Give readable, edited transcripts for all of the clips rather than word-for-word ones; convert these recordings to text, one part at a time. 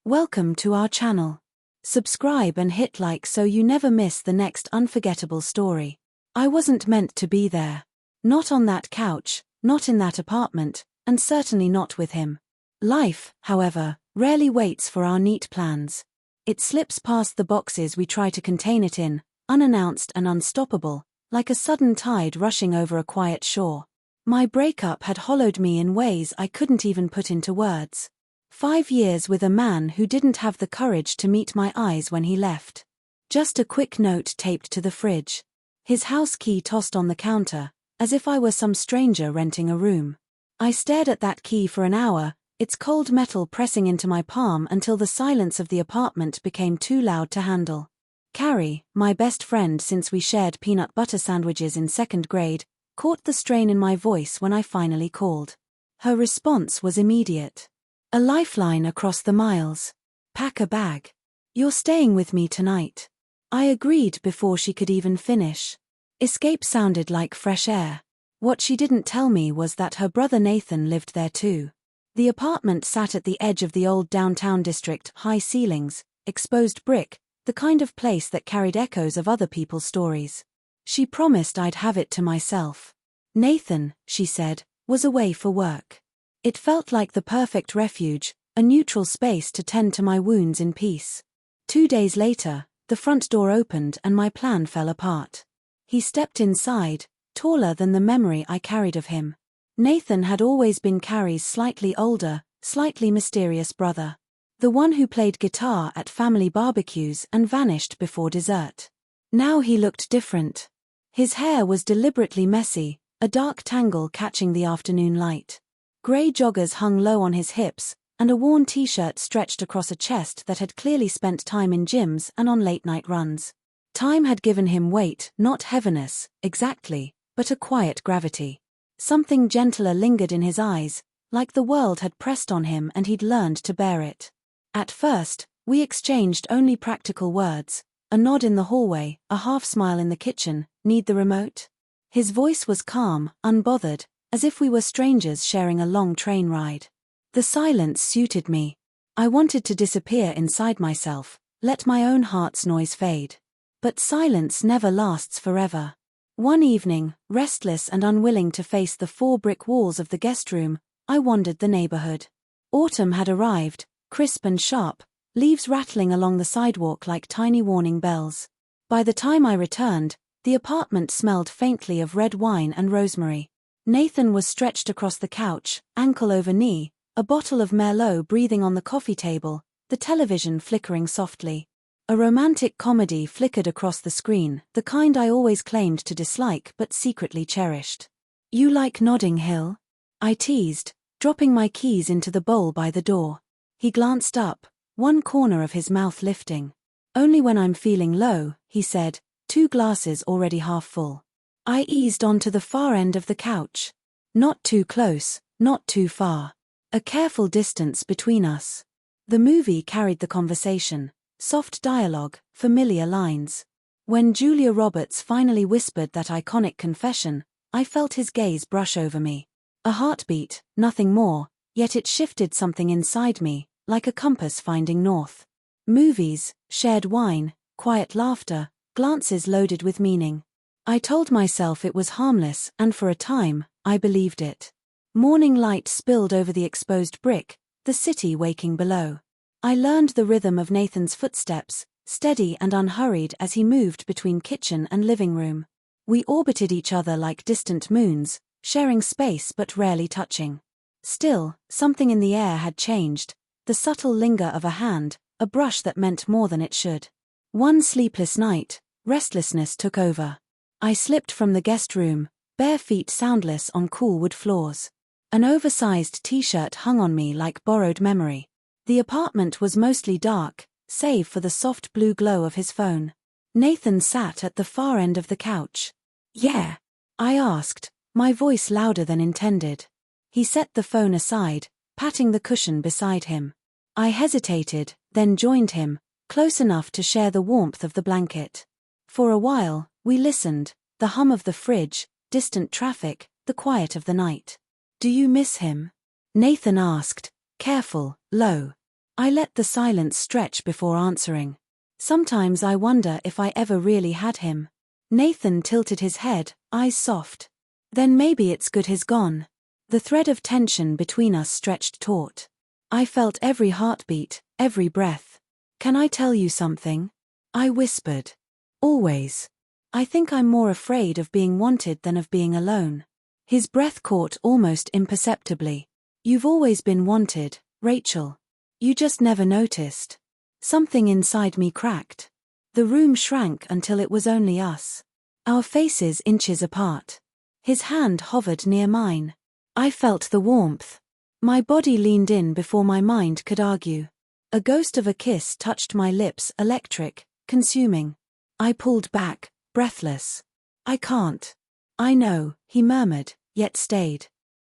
Welcome to our channel. Subscribe and hit like so you never miss the next unforgettable story. I wasn't meant to be there. Not on that couch, not in that apartment, and certainly not with him. Life, however, rarely waits for our neat plans. It slips past the boxes we try to contain it in, unannounced and unstoppable, like a sudden tide rushing over a quiet shore. My breakup had hollowed me in ways I couldn't even put into words. 5 years with a man who didn't have the courage to meet my eyes when he left. Just a quick note taped to the fridge. His house key tossed on the counter, as if I were some stranger renting a room. I stared at that key for an hour, its cold metal pressing into my palm until the silence of the apartment became too loud to handle. Carrie, my best friend since we shared peanut butter sandwiches in 2nd grade, caught the strain in my voice when I finally called. Her response was immediate. A lifeline across the miles. Pack a bag. You're staying with me tonight. I agreed before she could even finish. Escape sounded like fresh air. What she didn't tell me was that her brother Nathan lived there too. The apartment sat at the edge of the old downtown district, high ceilings, exposed brick, the kind of place that carried echoes of other people's stories. She promised I'd have it to myself. Nathan, she said, was away for work. It felt like the perfect refuge, a neutral space to tend to my wounds in peace. 2 days later, the front door opened and my plan fell apart. He stepped inside, taller than the memory I carried of him. Nathan had always been Carrie's slightly older, slightly mysterious brother. The one who played guitar at family barbecues and vanished before dessert. Now he looked different. His hair was deliberately messy, a dark tangle catching the afternoon light. Grey joggers hung low on his hips, and a worn t-shirt stretched across a chest that had clearly spent time in gyms and on late-night runs. Time had given him weight, not heaviness, exactly, but a quiet gravity. Something gentler lingered in his eyes, like the world had pressed on him and he'd learned to bear it. At first, we exchanged only practical words, a nod in the hallway, a half-smile in the kitchen. Need the remote? His voice was calm, unbothered, as if we were strangers sharing a long train ride. The silence suited me. I wanted to disappear inside myself, let my own heart's noise fade. But silence never lasts forever. One evening, restless and unwilling to face the 4 brick walls of the guest room, I wandered the neighborhood. Autumn had arrived, crisp and sharp, leaves rattling along the sidewalk like tiny warning bells. By the time I returned, the apartment smelled faintly of red wine and rosemary. Nathan was stretched across the couch, ankle over knee, a bottle of Merlot breathing on the coffee table, the television flickering softly. A romantic comedy flickered across the screen, the kind I always claimed to dislike but secretly cherished. You like Notting Hill? I teased, dropping my keys into the bowl by the door. He glanced up, one corner of his mouth lifting. Only when I'm feeling low, he said, 2 glasses already half full. I eased onto the far end of the couch. Not too close, not too far. A careful distance between us. The movie carried the conversation, soft dialogue, familiar lines. When Julia Roberts finally whispered that iconic confession, I felt his gaze brush over me. A heartbeat, nothing more, yet it shifted something inside me, like a compass finding north. Movies, shared wine, quiet laughter, glances loaded with meaning. I told myself it was harmless, and for a time, I believed it. Morning light spilled over the exposed brick, the city waking below. I learned the rhythm of Nathan's footsteps, steady and unhurried as he moved between kitchen and living room. We orbited each other like distant moons, sharing space but rarely touching. Still, something in the air had changed, the subtle linger of a hand, a brush that meant more than it should. One sleepless night, restlessness took over. I slipped from the guest room, bare feet soundless on cool wood floors. An oversized t-shirt hung on me like borrowed memory. The apartment was mostly dark, save for the soft blue glow of his phone. Nathan sat at the far end of the couch. Yeah? I asked, my voice louder than intended. He set the phone aside, patting the cushion beside him. I hesitated, then joined him, close enough to share the warmth of the blanket. For a while, we listened, the hum of the fridge, distant traffic, the quiet of the night. Do you miss him? Nathan asked, careful, low. I let the silence stretch before answering. Sometimes I wonder if I ever really had him. Nathan tilted his head, eyes soft. Then maybe it's good he's gone. The thread of tension between us stretched taut. I felt every heartbeat, every breath. Can I tell you something? I whispered. Always. I think I'm more afraid of being wanted than of being alone. His breath caught almost imperceptibly. You've always been wanted, Rachel. You just never noticed. Something inside me cracked. The room shrank until it was only us. Our faces inches apart. His hand hovered near mine. I felt the warmth. My body leaned in before my mind could argue. A ghost of a kiss touched my lips, electric, consuming. I pulled back, breathless. I can't. I know, he murmured, yet stayed.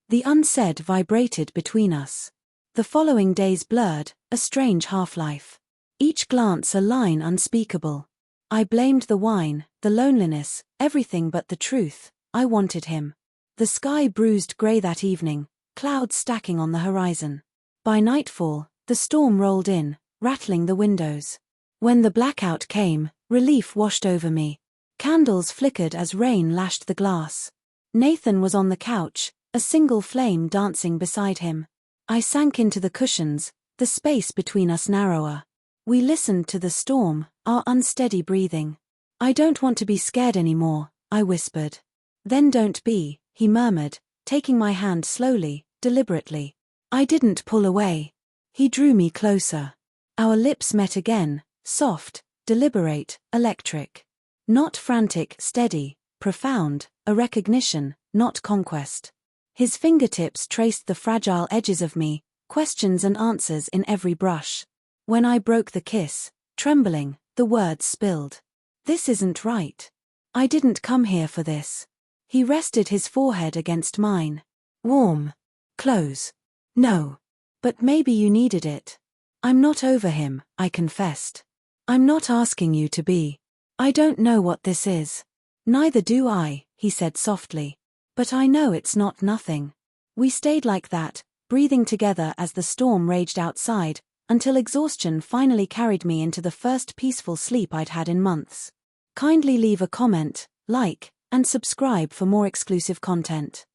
The unsaid vibrated between us. The following days blurred, a strange half-life. Each glance a line unspeakable. I blamed the wine, the loneliness, everything but the truth. I wanted him. The sky bruised grey that evening, clouds stacking on the horizon. By nightfall, the storm rolled in, rattling the windows. When the blackout came, relief washed over me. Candles flickered as rain lashed the glass. Nathan was on the couch, a single flame dancing beside him. I sank into the cushions, the space between us narrower. We listened to the storm, our unsteady breathing. I don't want to be scared anymore, I whispered. Then don't be, he murmured, taking my hand slowly, deliberately. I didn't pull away. He drew me closer. Our lips met again, soft, deliberate, electric. Not frantic, steady, profound, a recognition, not conquest. His fingertips traced the fragile edges of me, questions and answers in every brush. When I broke the kiss, trembling, the words spilled. This isn't right. I didn't come here for this. He rested his forehead against mine. Warm. Close. No. But maybe you needed it. I'm not over him, I confessed. I'm not asking you to be. I don't know what this is. Neither do I, he said softly. But I know it's not nothing. We stayed like that, breathing together as the storm raged outside, until exhaustion finally carried me into the first peaceful sleep I'd had in months. Kindly leave a comment, like, and subscribe for more exclusive content.